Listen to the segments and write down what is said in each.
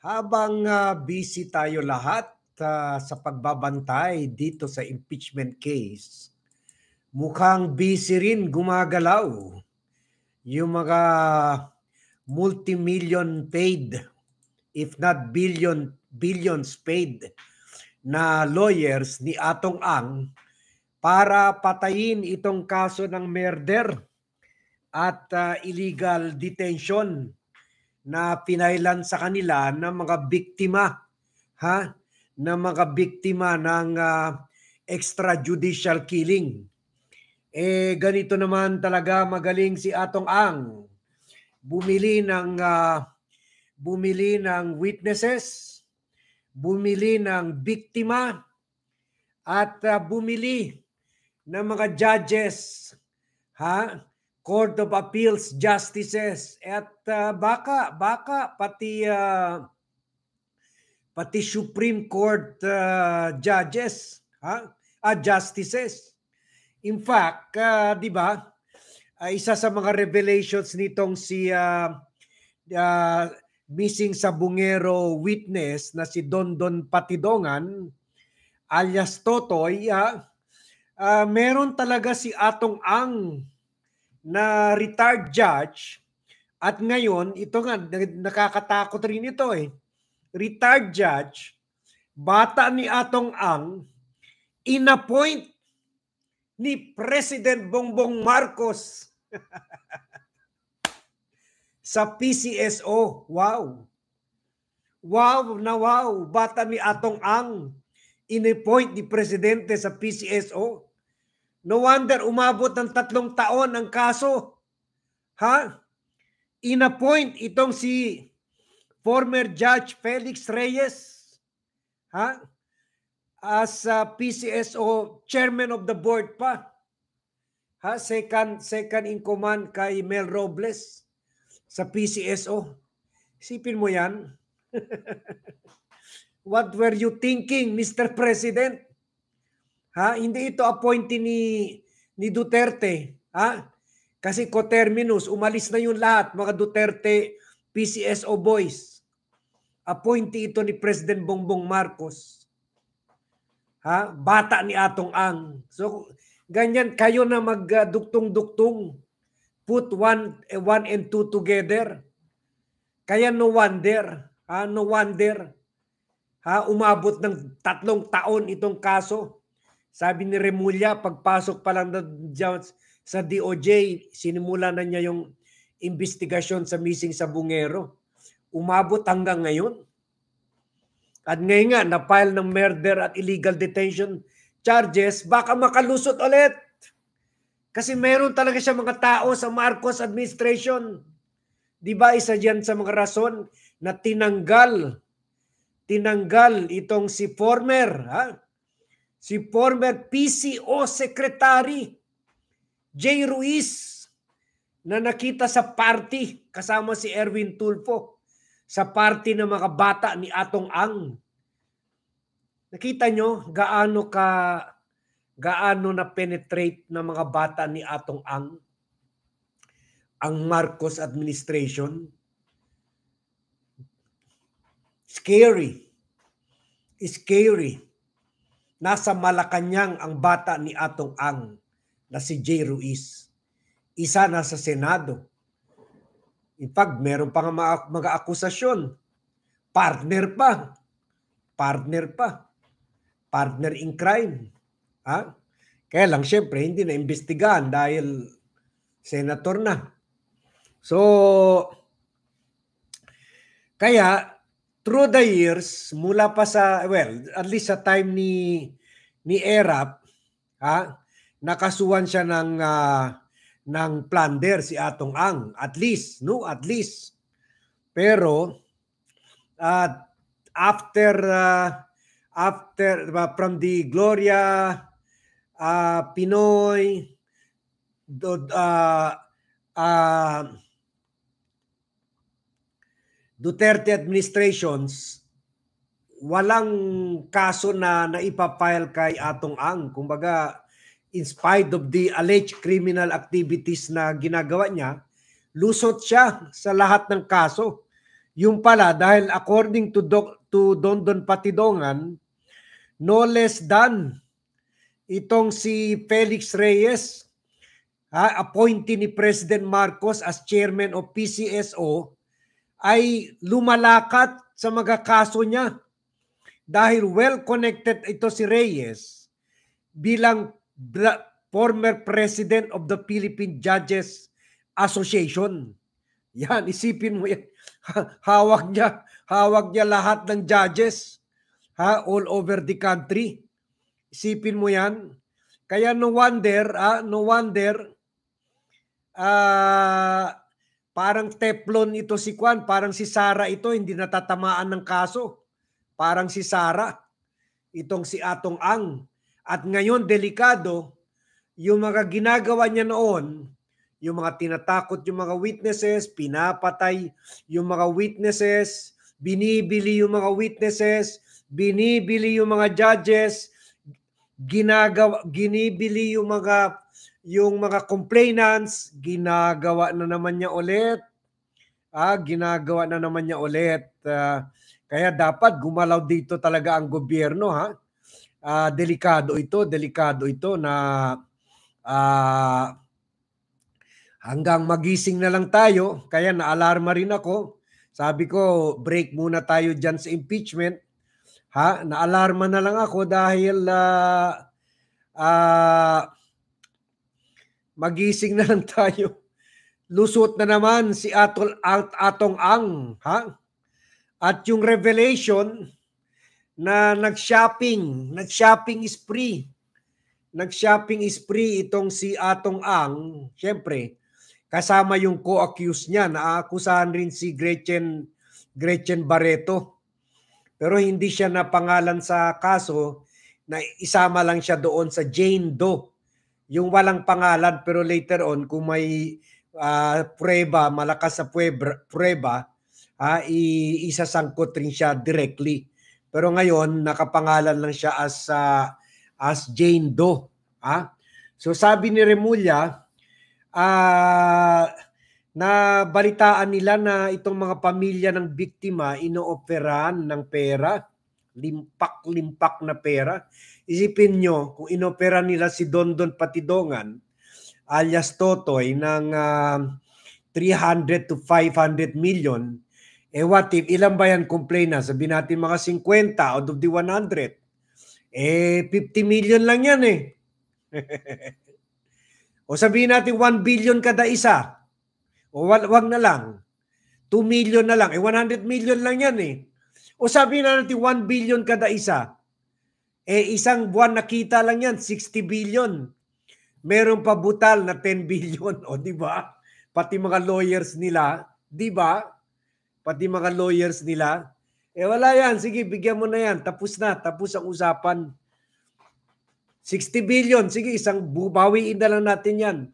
Habang busy tayo lahat sa pagbabantay dito sa impeachment case, mukhang busy rin gumagalaw yung mga multi-million paid, if not billions paid na lawyers ni Atong Ang para patayin itong kaso ng murder at illegal detention na pinailan sa kanila ng mga biktima, ng mga biktima ng extrajudicial killing. Ganito naman talaga magaling si Atong Ang. Bumili ng witnesses, bumili ng biktima, at bumili ng mga judges, Court of Appeals justices, at baka pati Supreme Court judges, justices. In fact, di ba, isa sa mga revelations nitong si missing sabungero witness na si Dondon Patidongan alias Totoy, meron talaga si Atong Ang na retired judge, at ngayon ito nga nakakatakot rin ito retired judge, bata ni Atong Ang, inappoint ni President Bongbong Marcos sa PCSO. Wow! Wow na wow! Bata ni Atong Ang, inappoint ni Presidente sa PCSO. No wonder umabot ng 3 taon ang kaso. Inappoint itong si former Judge Felix Reyes as PCSO chairman of the board pa. Second in command kay Mel Robles sa PCSO. Isipin mo yan. What were you thinking, Mr. President? Hindi ito appointee ni Duterte. Kasi coterminus, umalis na yung lahat, mga Duterte PCSO boys. Appointee ito ni President Bongbong Marcos. Bata ni Atong Ang. So, ganyan kayo na magduktong-duktong. Put one and two together. Kaya no wonder. No wonder. Umabot ng 3 taon itong kaso. Sabi ni Remulla, pagpasok pa lang sa DOJ, sinimula na niya yung investigasyon sa missing sabungero. Umabot hanggang ngayon. At ngayon nga, na-file ng murder at illegal detention charges, baka makalusot ulit. Kasi meron talaga siya mga tao sa Marcos administration. Di ba isa dyan sa mga rason na tinanggal itong si former PCO Secretary Jay Ruiz na nakita sa party kasama si Erwin Tulfo sa party ng mga bata ni Atong Ang. Nakita nyo gaano na penetrate ng mga bata ni Atong Ang Marcos administration. Scary. Nasa Malacanang ang bata ni Atong Ang na si Jay Ruiz. Isa na sa Senado. In fact, meron pa nga mga akusasyon. Partner in crime. Kaya lang, syempre, hindi na imbestigahan dahil senator na. So, kaya, through the years, mula pa sa, at least sa time ni Erap, nakasuhan siya ng plunder si Atong Ang. At least. Pero, after from the Gloria Pinoy Duterte administrations, walang kaso na naipapile kay Atong Ang. Kumbaga, in spite of the alleged criminal activities na ginagawa niya, lusot siya sa lahat ng kaso. Yung pala, dahil according to Dondon Patidongan, no less than itong si Felix Reyes, appointee ni President Marcos as chairman of PCSO, ay lumalakat sa mga kaso niya. Dahil well-connected ito si Reyes bilang former president of the Philippine Judges Association. Yan, isipin mo yan. Hawak niya lahat ng judges, all over the country. Isipin mo yan. Kaya no wonder, parang Teflon ito si Kwan, parang si Sara ito, hindi natatamaan ng kaso. Parang si Sara, itong si Atong Ang. At ngayon, delikado, yung mga ginagawa niya noon, yung mga tinatakot yung mga witnesses, pinapatay yung mga witnesses, binibili yung mga witnesses, binibili yung mga judges, ginibili yung mga complainants, ginagawa na naman niya ulit. Ginagawa na naman niya ulit. Kaya dapat gumalaw dito talaga ang gobyerno, delikado ito na hanggang magising na lang tayo. Kaya naalarma rin ako. Sabi ko, break muna tayo dyan sa impeachment. Naalarma na lang ako dahil magising na lang tayo. Lusot na naman si Atong Ang. At yung revelation na nag-shopping spree. Nag-shopping spree itong si Atong Ang. Siyempre, kasama yung co-accused niya. Naakusahan rin si Gretchen Barreto. Pero hindi siya napangalan sa kaso, na isama lang siya doon sa Jane Doe. Yung walang pangalan, pero later on, kung may prueba, malakas sa prueba, isasangkot rin siya directly. Pero ngayon, nakapangalan lang siya as Jane Doe. So sabi ni Remulla, na balitaan nila na itong mga pamilya ng biktima inooperahan ng pera, limpak na pera. Isipin nyo, kung inopera nila si Dondon Patidongan, alias Totoy, ng 300 to 500 million, what if, ilan ba yan complainant? Sabihin natin mga 50 out of the 100. 50 million lang yan O sabihin natin 1 billion kada isa. O wag na lang. 2 million na lang. 100 million lang yan O sabihin natin 1 billion kada isa. Isang buwan nakita lang yan, 60 billion. Meron pa butal na 10 billion. O di ba? Pati mga lawyers nila, di ba? Pati mga lawyers nila. Wala yan. Sige, bigyan mo na yan. Tapos na. Tapos ang usapan. 60 billion. Sige, bawiin na lang natin yan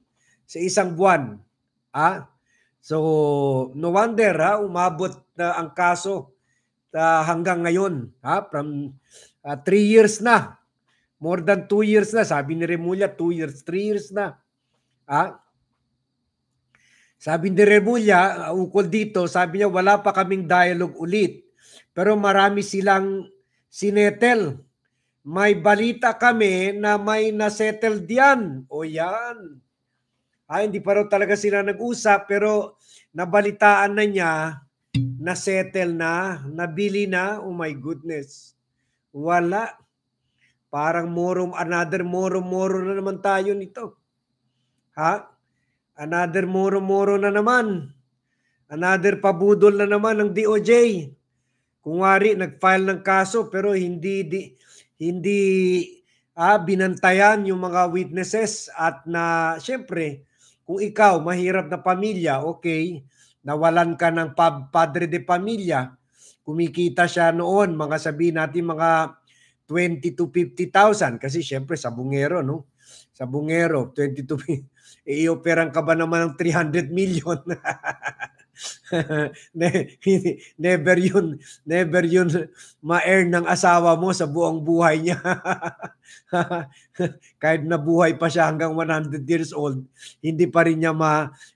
sa isang buwan. So, no wonder, umabot na ang kaso hanggang ngayon. From 3 years na. More than 2 years na. Sabi ni Remulla, 2 years, 3 years na. Sabi ni Remulla, ukol dito, sabi niya, wala pa kaming dialogue ulit. Pero marami silang sinetel. May balita kami na may nasettle diyan. O yan. Hindi pa raw talaga sila nag-usap, pero nabalitaan na niya, nasettle na, nabili na. Oh my goodness. Wala. Parang another moro na naman tayo nito. Another moro na naman. Another pabudol na naman ng DOJ. Kung wari, nag-file ng kaso pero hindi binantayan yung mga witnesses at na syempre, kung ikaw mahirap na pamilya, okay, nawalan ka ng padre de pamilya, kumikita siya noon, mga sabihin natin mga 20 to 50,000 kasi syempre sa bungero, no? Sa bungero, 20 to i-operan ka ba naman ng 300 million? never yun ma-earn ng asawa mo sa buong buhay niya. Kahit nabuhay pa siya hanggang 100 years old, hindi pa rin niya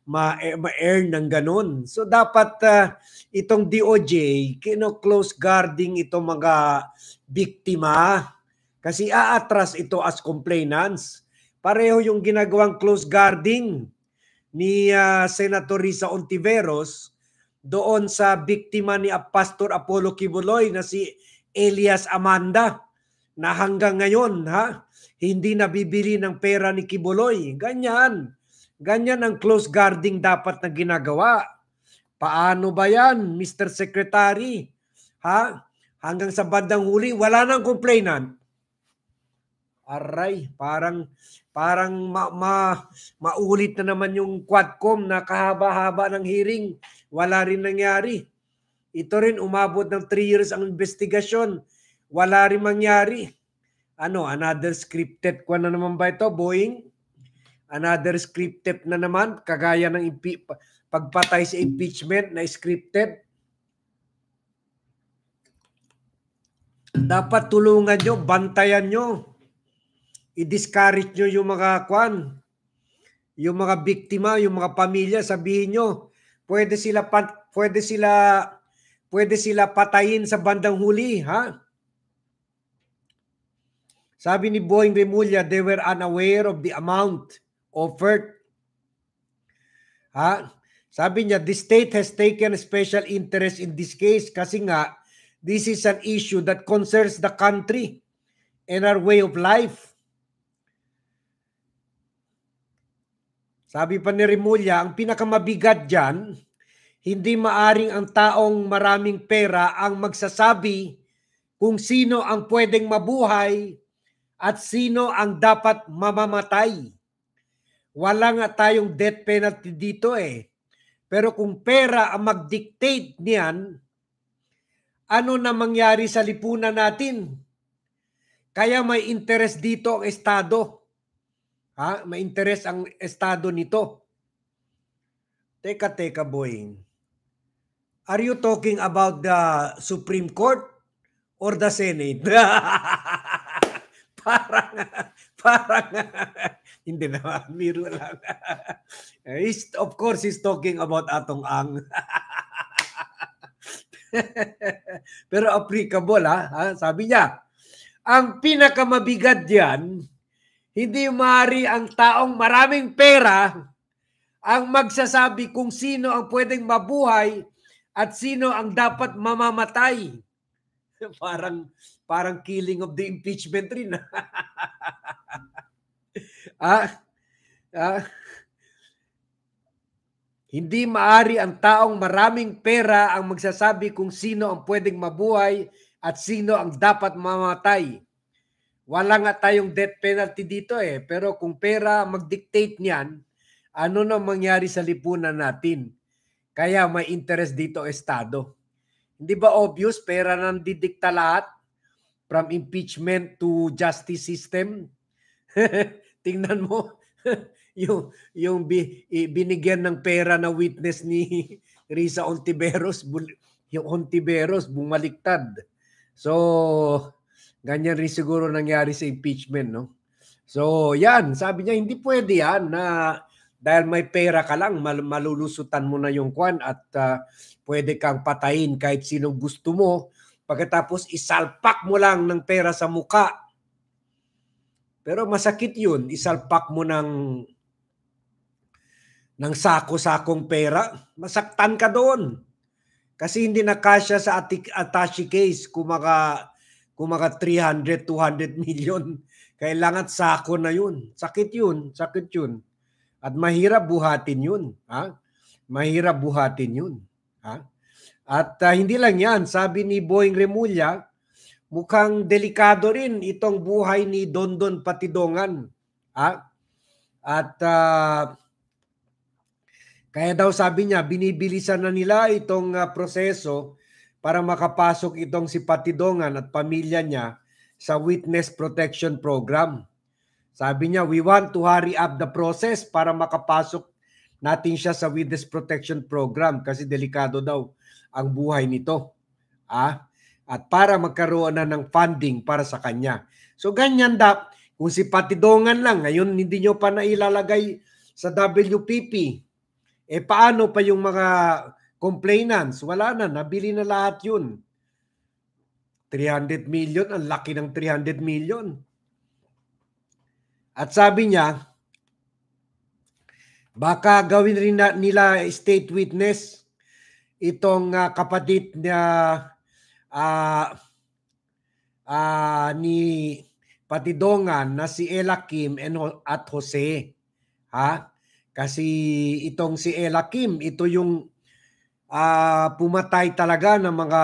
ma-earn ng ganun. So dapat itong DOJ, close guarding itong mga biktima kasi aatras ito as complainants. Pareho yung ginagawang close guarding ni Senator Risa Ontiveros doon sa biktima ni Pastor Apollo Kibuloy na si Elias Amanda na hanggang ngayon hindi nabibili ng pera ni Kibuloy. Ganyan ang close guarding dapat na ginagawa. Paano ba yan, Mr. Secretary? Hanggang sa bandang huli, wala nang complainant. Aray, parang maulit na naman yung Quadcom na kahaba-haba ng hearing. Wala rin nangyari. Ito rin, umabot ng 3 years ang investigasyon. Wala rin mangyari. Another scripted na naman ba ito, Boeing? Another scripted na naman, kagaya ng pagpatay sa impeachment na scripted. Dapat tulungan nyo, bantayan nyo. I-discourage nyo yung mga yung mga biktima, yung mga pamilya, sabihin nyo, pwede sila patayin sa bandang huli, Sabi ni Boeing Remulla, they were unaware of the amount offered. Sabi niya, the state has taken a special interest in this case kasi nga, this is an issue that concerns the country and our way of life. Sabi pa ni Remulla, ang pinakamabigat dyan, hindi maaring ang taong maraming pera ang magsasabi kung sino ang pwedeng mabuhay at sino ang dapat mamamatay. Wala nga tayong death penalty dito Pero kung pera ang mag-dictate niyan, ano na mangyari sa lipunan natin? Kaya may interest dito ang Estado. May interest ang Estado nito. Teka, Boeing. Are you talking about the Supreme Court or the Senate? parang hindi naman, miro lang. Of course, he's talking about Atong Ang. Pero applicable, sabi niya, ang pinakamabigat diyan, hindi maaari ang taong maraming pera ang magsasabi kung sino ang pwedeng mabuhay at sino ang dapat mamamatay. Parang killing of the impeachment rin. Hindi maaari ang taong maraming pera ang magsasabi kung sino ang pwedeng mabuhay at sino ang dapat mamamatay. Wala nga tayong death penalty dito pero kung pera mag-dictate niyan, ano na mangyari sa lipunan natin? Kaya may interest dito Estado. Hindi ba obvious pera nang didikta lahat? From impeachment to justice system? Tingnan mo, yung binigyan ng pera na witness ni Risa Ontiveros, yung Ontiveros bumaliktad. So, ganyan rin siguro nangyari sa impeachment, no? So, yan. Sabi niya, hindi pwede yan na dahil may pera ka lang, malulusutan mo na yung kwan at pwede kang patayin kahit sinong gusto mo. Pagkatapos, isalpak mo lang ng pera sa muka. Pero masakit yun. Isalpak mo ng sako-sakong pera. Masaktan ka doon. Kasi hindi na kasya sa attache case kung mga 300, 200 million. Kailangan sako na yun. Sakit yun. At mahirap buhatin yun. Mahirap buhatin yun. At hindi lang yan. Sabi ni Boeing Remulla, mukhang delikado rin itong buhay ni Dondon Patidongan. At kaya daw sabi niya, binibilisan na nila itong proseso para makapasok itong si Patidongan at pamilya niya sa Witness Protection Program. Sabi niya, we want to hurry up the process para makapasok natin siya sa Witness Protection Program kasi delikado daw ang buhay nito. At para magkaroon na ng funding para sa kanya. So ganyan kung si Patidongan lang, ngayon hindi nyo pa nailalagay sa WPP, paano pa yung mga complainants? Wala na, nabili na lahat yun. 300 million, ang laki ng 300 million. At sabi niya, baka gawin rin nila state witness itong kapatid na ni Patidongan na si Ella Kim at Jose. Kasi itong si Ella Kim, ito yung pumatay talaga ng mga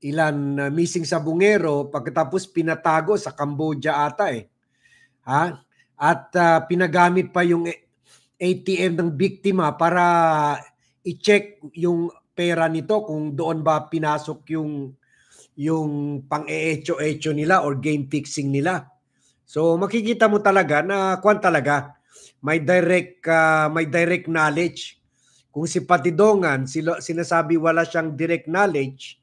ilan missing sa bungero pagkatapos pinatago sa Cambodia ata At pinagamit pa yung ATM ng biktima para i-check yung pera nito kung doon ba pinasok yung pang-eecho-echo nila or game fixing nila. So makikita mo talaga na talaga may direct knowledge. Kung si Patidongan, sinasabi wala siyang direct knowledge,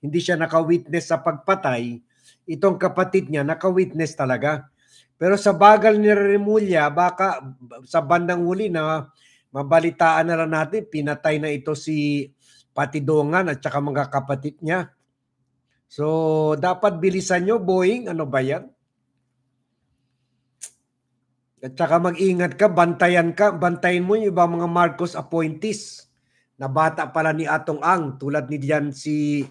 hindi siya naka-witness sa pagpatay, itong kapatid niya naka-witness talaga. Pero sa bagal ni Remulla, baka sa bandang huli na mabalitaan na lang natin, pinatay na ito si Patidongan at saka mga kapatid niya. So, dapat bilisan nyo, Boeing, ano ba yan? At saka mag-ingat ka, bantayin mo yung ibang mga Marcos appointees na bata pala ni Atong Ang, tulad ni diyan si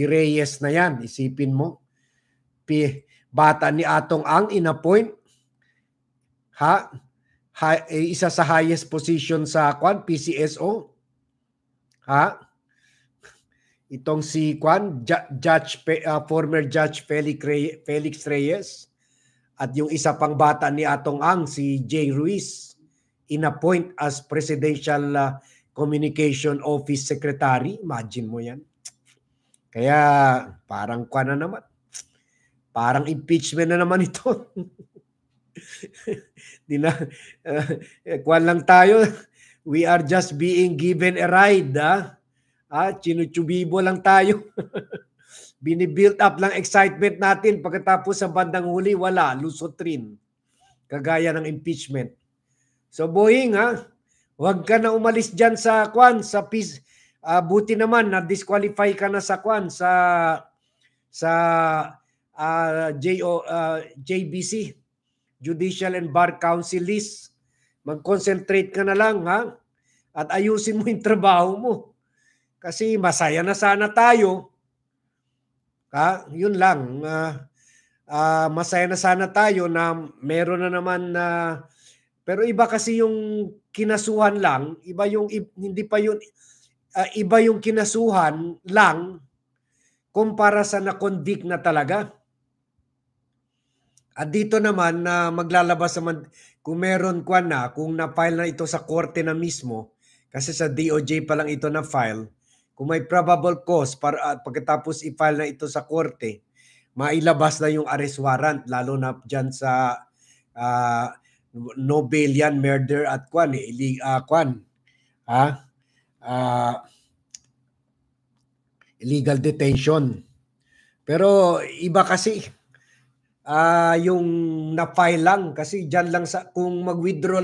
Reyes na yan, isipin mo. Bata ni Atong Ang inappoint, isa sa highest position sa PCSO. Itong si former Judge Felix Reyes at yung isa pang bata ni Atong Ang, si Jay Ruiz, inappoint as Presidential Communication Office Secretary. Imagine mo yan. Kaya parang na naman. Parang impeachment na naman ito. Lang tayo. We are just being given a ride. Chinuchubibo lang tayo. Binibuild up lang excitement natin. Pagkatapos sa bandang huli, wala. Lusot rin. Kagaya ng impeachment. So Boeing, huwag ka na umalis dyan sa peace. Buti naman na disqualify ka na sa JBC, Judicial and Bar Council list. Mag-concentrate ka na lang at ayusin mo yung trabaho mo. Kasi masaya na sana tayo. Yun lang. Masaya na sana tayo na meron na naman pero iba kasi yung kinasuhan lang, iba yung hindi pa yun iba yung kinasuhan lang kumpara sa na-convict na talaga. At dito naman na maglalabas naman kung meron kung na-file na ito sa korte na mismo, kasi sa DOJ pa lang ito na-file, kung may probable cause para pagkatapos i-file na ito sa korte, mailabas na yung arrest warrant, lalo na dyan sa no bail yan, murder at illegal detention. Pero iba kasi yung na-file lang kasi diyan lang kung mag-withdraw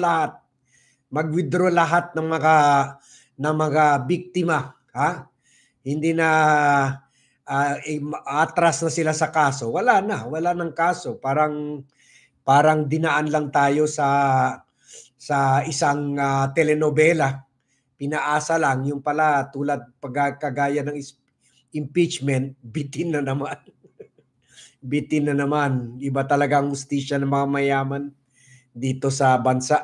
lahat ng mga biktima, hindi na atras na sila sa kaso, wala nang kaso, parang dinaan lang tayo sa isang telenovela. Pinaasa lang, yung pala tulad kagaya ng impeachment, bitin na naman. Bitin na naman. Iba talaga ang hustisya ng mga mayaman dito sa bansa.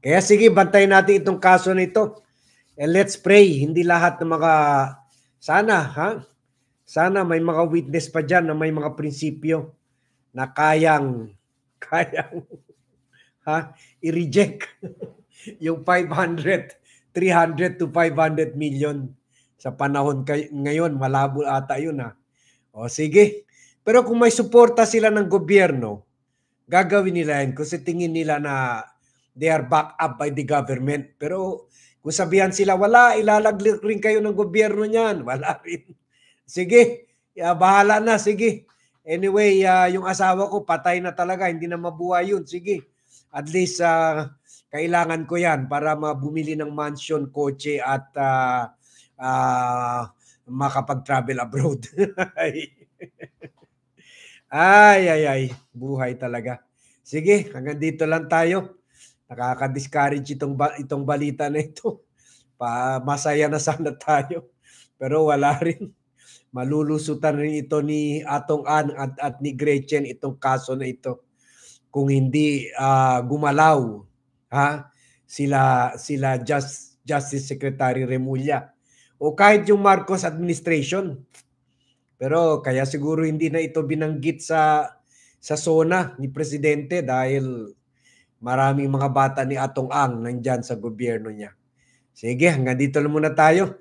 Kaya sige, bantayin natin itong kaso na ito. And let's pray, hindi lahat ng mga sana may mga witness pa dyan na may mga prinsipyo na kayang i-reject yung 300 to 500 million sa panahon ngayon. Malabo ata yun. O sige. Pero kung may suporta sila ng gobyerno, Gagawin nila yan kasi tingin nila na they are backed up by the government. Pero kung sabihan sila, wala, ilalaglik rin kayo ng gobyerno niyan. Wala rin. Sige, bahala na, sige. Anyway, yung asawa ko patay na talaga, hindi na mabuhay yun. Sige, at least kailangan ko yan para mabumili ng mansion, kotse at makapag-travel abroad. Ay, buhay talaga. Sige, hanggang dito lang tayo. Nakaka-discourage itong balita na ito. Masaya na sana tayo. Pero wala rin. Malulusutan rin ito ni Atong Ann at ni Gretchen itong kaso na ito. Kung hindi gumalaw sila Justice Secretary Remulla o kahit yung Marcos administration. Pero kaya siguro hindi na ito binanggit sa SONA ni Presidente dahil maraming mga bata ni Atong Ang nandyan sa gobyerno niya. Sige, hanggang dito lang muna tayo.